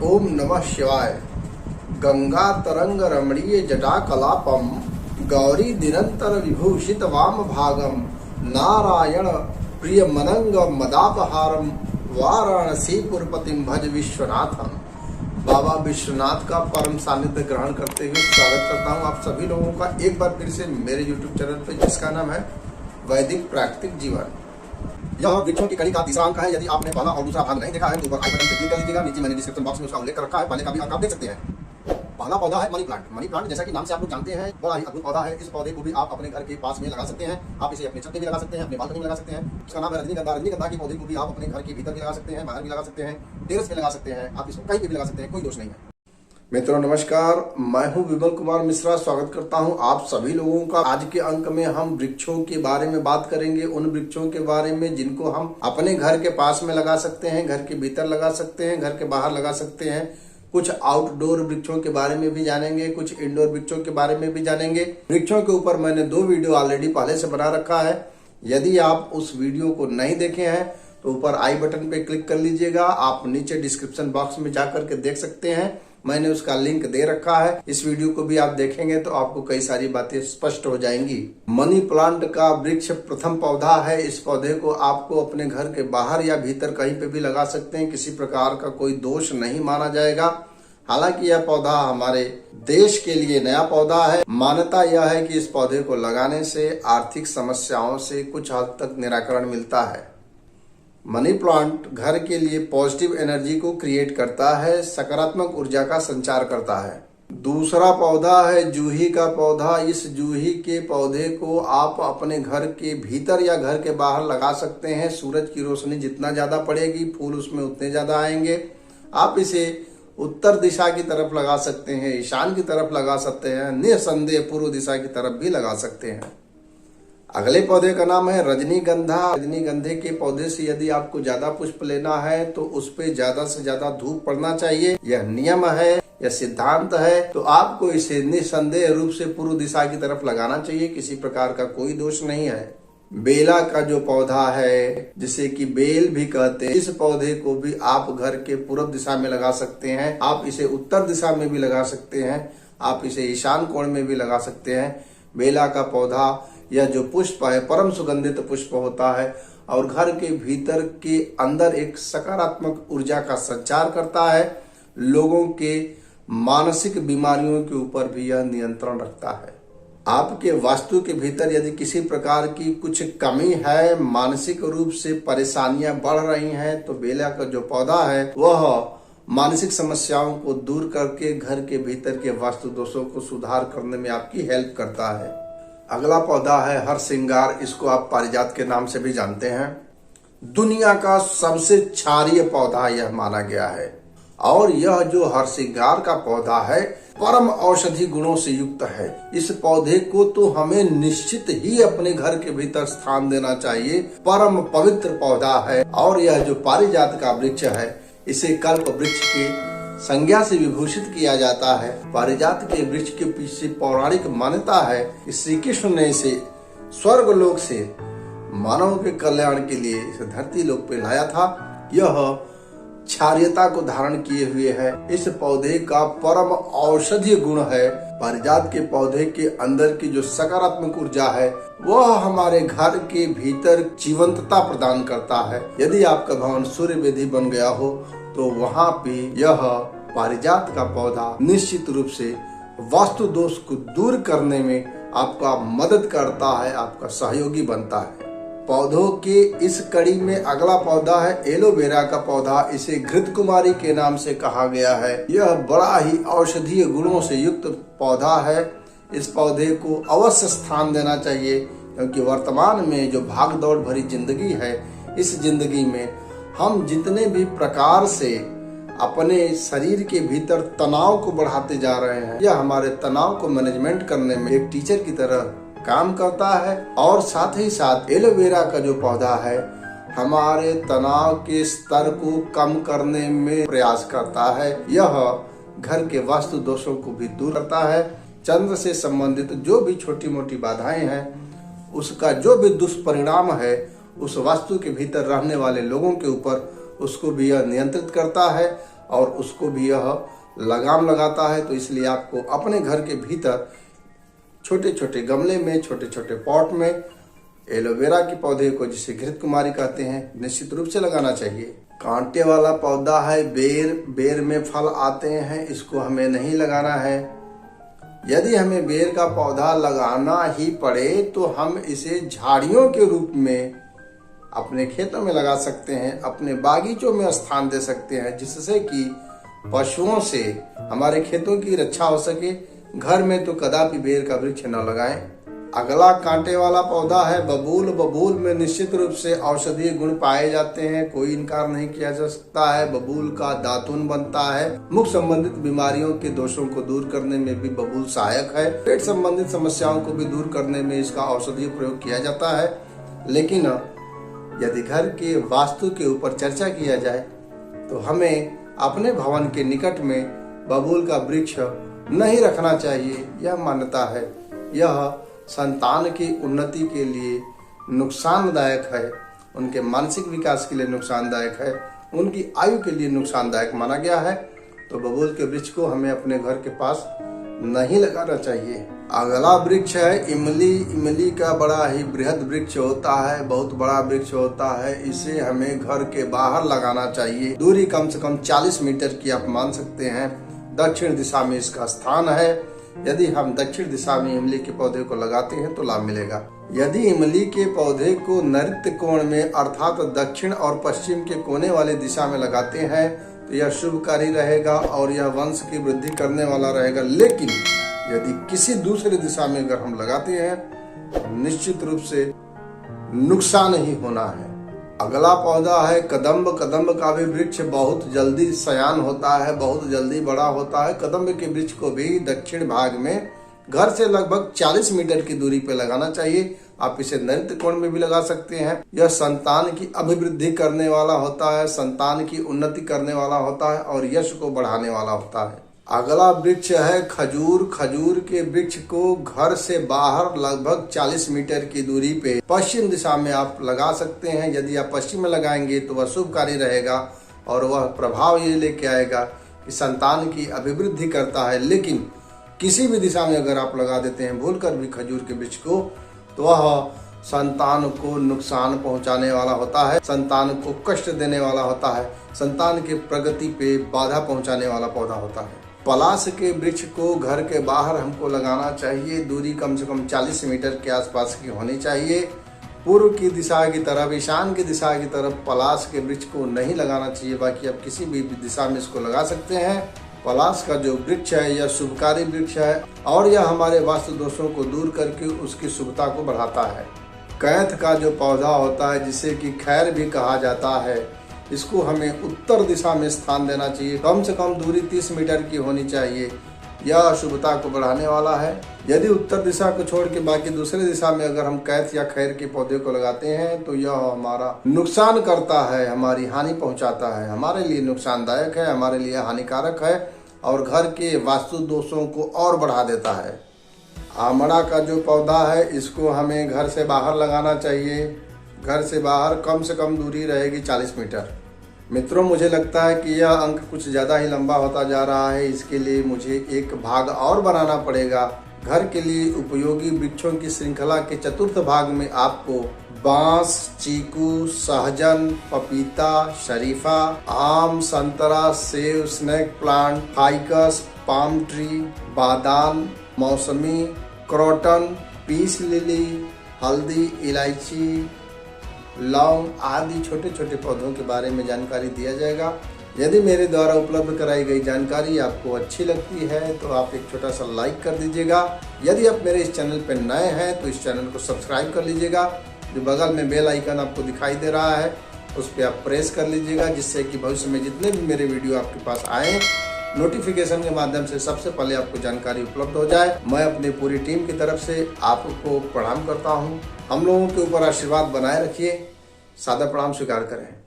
ओम नमः शिवाय। गंगा तरंग रमणीय जटा कलापम गौरी निरंतर विभूषित वाम भागम नारायण प्रिय मनंग मदापहारम वाराणसी पुरपतिम भज विश्वनाथम। बाबा विश्वनाथ का परम सानिध्य ग्रहण करते हुए स्वागत करता हूँ आप सभी लोगों का एक बार फिर से मेरे YouTube चैनल पे, जिसका नाम है वैदिक प्राकृतिक जीवन। यह वृक्षों की कड़ी का तीसरा अंक है। यदि आपने पहला और दूसरा भाग नहीं देखा है तो ऊपर आई बटन पे क्लिक कर लीजिएगा। नीचे मैंने डिस्क्रिप्शन बॉक्स में उसका उल्लेख कर रखा है, पहले का भी अंक आप देख सकते हैं। पहला पौधा है मनी प्लांट। मनी प्लांट जैसा कि नाम से आप लोग जानते हैं बड़ा ही अद्भुत पौधा है। इस पौधे को भी आप अपने घर के पास में लगा सकते हैं। आप इसे अपने छत पे भी लगा सकते हैं, अपने बालकनी में लगा सकते हैं। इसका नाम है रजनीगंधा। रजनीगंधा के पौधे को भी आप अपने घर के भीतर भी लगा सकते हैं, बाहर भी लगा सकते हैं, टेरेस पे लगा सकते हैं, आप इसको कहीं पे भी लगा सकते हैं, कोई दोष नहीं है। मित्रों नमस्कार, मैं हूं विमल कुमार मिश्रा। स्वागत करता हूं आप सभी लोगों का। आज के अंक में हम वृक्षों के बारे में बात करेंगे, उन वृक्षों के बारे में जिनको हम अपने घर के पास में लगा सकते हैं, घर के भीतर लगा सकते हैं, घर के बाहर लगा सकते हैं। कुछ आउटडोर वृक्षों के बारे में भी जानेंगे, कुछ इंडोर वृक्षों के बारे में भी जानेंगे। वृक्षों के ऊपर मैंने 2 वीडियो ऑलरेडी पहले से बना रखा है। यदि आप उस वीडियो को नहीं देखे हैं तो ऊपर आई बटन पे क्लिक कर लीजिएगा। आप नीचे डिस्क्रिप्शन बॉक्स में जाकर के देख सकते हैं, मैंने उसका लिंक दे रखा है। इस वीडियो को भी आप देखेंगे तो आपको कई सारी बातें स्पष्ट हो जाएंगी। मनी प्लांट का वृक्ष प्रथम पौधा है। इस पौधे को आपको अपने घर के बाहर या भीतर कहीं पे भी लगा सकते हैं, किसी प्रकार का कोई दोष नहीं माना जाएगा। हालांकि यह पौधा हमारे देश के लिए नया पौधा है। मान्यता यह है कि इस पौधे को लगाने से आर्थिक समस्याओं से कुछ हद तक निराकरण मिलता है। मनी प्लांट घर के लिए पॉजिटिव एनर्जी को क्रिएट करता है, सकारात्मक ऊर्जा का संचार करता है। दूसरा पौधा है जूही का पौधा। इस जूही के पौधे को आप अपने घर के भीतर या घर के बाहर लगा सकते हैं। सूरज की रोशनी जितना ज्यादा पड़ेगी, फूल उसमें उतने ज्यादा आएंगे। आप इसे उत्तर दिशा की तरफ लगा सकते हैं, ईशान की तरफ लगा सकते हैं, निसंदेह पूर्व दिशा की तरफ भी लगा सकते हैं। अगले पौधे का नाम है रजनीगंधा। रजनीगंधे के पौधे से यदि आपको ज्यादा पुष्प लेना है तो उस पे ज्यादा से ज्यादा धूप पड़ना चाहिए। यह नियम है, यह सिद्धांत है। तो आपको इसे निसंदेह रूप से पूर्व दिशा की तरफ लगाना चाहिए, किसी प्रकार का कोई दोष नहीं है। बेला का जो पौधा है, जिसे कि बेल भी कहते हैं, इस पौधे को भी आप घर के पूर्व दिशा में लगा सकते हैं। आप इसे उत्तर दिशा में भी लगा सकते हैं, आप इसे ईशान कोण में भी लगा सकते हैं। बेला का पौधा, यह जो पुष्प है परम सुगंधित पुष्प होता है और घर के भीतर के अंदर एक सकारात्मक ऊर्जा का संचार करता है। लोगों के मानसिक बीमारियों के ऊपर भी यह नियंत्रण रखता है। आपके वास्तु के भीतर यदि किसी प्रकार की कुछ कमी है, मानसिक रूप से परेशानियां बढ़ रही हैं, तो बेला का जो पौधा है वह मानसिक समस्याओं को दूर करके घर के भीतर के वास्तु दोषों को सुधार करने में आपकी हेल्प करता है। अगला पौधा है हर श्रृंगार। इसको आप पारिजात के नाम से भी जानते हैं। दुनिया का सबसे क्षारीय पौधा यह माना गया है और यह जो हर श्रृंगार का पौधा है परम औषधि गुणों से युक्त है। इस पौधे को तो हमें निश्चित ही अपने घर के भीतर स्थान देना चाहिए। परम पवित्र पौधा है और यह जो पारिजात का वृक्ष है, इसे कल्प वृक्ष के संज्ञा से विभूषित किया जाता है। पारिजात के वृक्ष के पीछे पौराणिक मान्यता है कि श्री कृष्ण ने इसे स्वर्ग लोक से मानव के कल्याण के लिए इसे धरती लोक पे लाया था। यह क्षारीयता को धारण किए हुए है। इस पौधे का परम औषधीय गुण है। पारिजात के पौधे के अंदर की जो सकारात्मक ऊर्जा है वह हमारे घर के भीतर जीवंतता प्रदान करता है। यदि आपका भवन सूर्य वेदी बन गया हो तो वहाँ पे यह पारिजात का पौधा निश्चित रूप से वास्तु दोष को दूर करने में आपका मदद करता है, आपका सहयोगी बनता है। पौधों के इस कड़ी में अगला पौधा है एलोवेरा का पौधा। इसे घृत कुमारी के नाम से कहा गया है। यह बड़ा ही औषधीय गुणों से युक्त पौधा है। इस पौधे को अवश्य स्थान देना चाहिए, क्योंकि वर्तमान में जो भाग दौड़ भरी जिंदगी है, इस जिंदगी में हम जितने भी प्रकार से अपने शरीर के भीतर तनाव को बढ़ाते जा रहे हैं, यह हमारे तनाव को मैनेजमेंट करने में एक टीचर की तरह काम करता है। और साथ ही साथ एलोवेरा का जो पौधा है हमारे तनाव के स्तर को कम करने में प्रयास करता है। यह घर के वास्तु दोषों को भी दूर करता है। चंद्र से संबंधित जो भी छोटी मोटी बाधाएं हैं, उसका जो भी दुष्परिणाम है उस वास्तु के भीतर रहने वाले लोगों के ऊपर, उसको भी यह नियंत्रित करता है। और उसको भी यह लगाम लगाता है। तो इसलिए आपको अपने घर के भीतर छोटे छोटे गमले में, छोटे छोटे पॉट में एलोवेरा के पौधे को, जिसे घृत कुमारी कहते हैं, निश्चित रूप से लगाना चाहिए। कांटे वाला पौधा है बेर में फल आते हैं, इसको हमें नहीं लगाना है। यदि हमें बेर का पौधा लगाना ही पड़े तो हम इसे झाड़ियों के रूप में अपने खेतों में लगा सकते हैं, अपने बागीचों में स्थान दे सकते हैं, जिससे कि पशुओं से हमारे खेतों की रक्षा हो सके। घर में तो कदापि बेर का वृक्ष न लगाएं। अगला कांटे वाला पौधा है बबूल। बबूल में निश्चित रूप से औषधीय गुण पाए जाते हैं, कोई इनकार नहीं किया जा सकता है। बबूल का दातुन बनता है। मुख संबंधित बीमारियों के दोषों को दूर करने में भी बबूल सहायक है। पेट संबंधित समस्याओं को भी दूर करने में इसका औषधीय प्रयोग किया जाता है। लेकिन यदि घर के वास्तु के ऊपर चर्चा किया जाए तो हमें अपने भवन के निकट में बबूल का वृक्ष नहीं रखना चाहिए। यह मान्यता है, यह संतान की उन्नति के लिए नुकसानदायक है, उनके मानसिक विकास के लिए नुकसानदायक है, उनकी आयु के लिए नुकसानदायक माना गया है। तो बबूल के वृक्ष को हमें अपने घर के पास नहीं लगाना चाहिए। अगला वृक्ष है इमली। इमली का बड़ा ही बृहद वृक्ष होता है, बहुत बड़ा वृक्ष होता है। इसे हमें घर के बाहर लगाना चाहिए। दूरी कम से कम 40 मीटर की आप मान सकते हैं। दक्षिण दिशा में इसका स्थान है। यदि हम दक्षिण दिशा में इमली के पौधे को लगाते हैं तो लाभ मिलेगा। यदि इमली के पौधे को नैऋत्य कोण में अर्थात दक्षिण और पश्चिम के कोने वाले दिशा में लगाते हैं तो यह शुभकारी रहेगा और यह वंश की वृद्धि करने वाला रहेगा। लेकिन यदि किसी दूसरे दिशा में अगर हम लगाते हैं तो निश्चित रूप से नुकसान ही होना है। अगला पौधा है कदम्ब। कदम्ब का भी वृक्ष बहुत जल्दी सयान होता है, बहुत जल्दी बड़ा होता है। कदम्ब के वृक्ष को भी दक्षिण भाग में घर से लगभग 40 मीटर की दूरी पे लगाना चाहिए। आप इसे नैऋत्य कोण में भी लगा सकते हैं। यह संतान की अभिवृद्धि करने वाला होता है, संतान की उन्नति करने वाला होता है और यश को बढ़ाने वाला होता है। अगला वृक्ष है खजूर। खजूर के वृक्ष को घर से बाहर लगभग 40 मीटर की दूरी पे पश्चिम दिशा में आप लगा सकते हैं। यदि आप पश्चिम में लगाएंगे तो वह शुभकारी रहेगा और वह प्रभाव ये लेके आएगा कि संतान की अभिवृद्धि करता है। लेकिन किसी भी दिशा में अगर आप लगा देते हैं भूलकर भी खजूर के वृक्ष को, तो वह संतान को नुकसान पहुंचाने वाला होता है, संतान को कष्ट देने वाला होता है, संतान के प्रगति पे बाधा पहुंचाने वाला पौधा होता है। पलाश के वृक्ष को घर के बाहर हमको लगाना चाहिए। दूरी कम से कम 40 मीटर के आसपास की होनी चाहिए। पूर्व की दिशा की तरफ, ईशान की दिशा की तरफ पलाश के वृक्ष को नहीं लगाना चाहिए। बाकी आप किसी भी दिशा में इसको लगा सकते हैं। पलाश का जो वृक्ष है यह शुभकारी वृक्ष है और यह हमारे वास्तु दोषों को दूर करके उसकी शुभता को बढ़ाता है। कैथ का जो पौधा होता है, जिसे कि खैर भी कहा जाता है, इसको हमें उत्तर दिशा में स्थान देना चाहिए। कम से कम दूरी 30 मीटर की होनी चाहिए। यह शुभता को बढ़ाने वाला है। यदि उत्तर दिशा को छोड़ के बाकी दूसरे दिशा में अगर हम कैथ या खैर के पौधे को लगाते हैं तो यह हमारा नुकसान करता है, हमारी हानि पहुंचाता है, हमारे लिए नुकसानदायक है, हमारे लिए हानिकारक है और घर के वास्तु दोषों को और बढ़ा देता है। आमड़ा का जो पौधा है इसको हमें घर से बाहर लगाना चाहिए। घर से बाहर कम से कम दूरी रहेगी 40 मीटर। मित्रों, मुझे लगता है कि यह अंक कुछ ज़्यादा ही लंबा होता जा रहा है। इसके लिए मुझे एक भाग और बनाना पड़ेगा। घर के लिए उपयोगी वृक्षों की श्रृंखला के चतुर्थ भाग में आपको बांस, चीकू, सहजन, पपीता, शरीफा, आम, संतरा, सेब, snake plant, ficus, palm tree, बादाम, मौसमी, क्रोटन, पीस लिली, हल्दी, इलायची, लौंग आदि छोटे छोटे पौधों के बारे में जानकारी दिया जाएगा। यदि मेरे द्वारा उपलब्ध कराई गई जानकारी आपको अच्छी लगती है तो आप एक छोटा सा लाइक कर दीजिएगा। यदि आप मेरे इस चैनल पर नए हैं तो इस चैनल को सब्सक्राइब कर लीजिएगा। जो बगल में बेल आइकन आपको दिखाई दे रहा है उस पर आप प्रेस कर लीजिएगा, जिससे कि भविष्य में जितने भी मेरे वीडियो आपके पास आए नोटिफिकेशन के माध्यम से सबसे पहले आपको जानकारी उपलब्ध हो जाए। मैं अपनी पूरी टीम की तरफ से आपको प्रणाम करता हूँ। हम लोगों के ऊपर आशीर्वाद बनाए रखिए। सादर प्रणाम स्वीकार करें।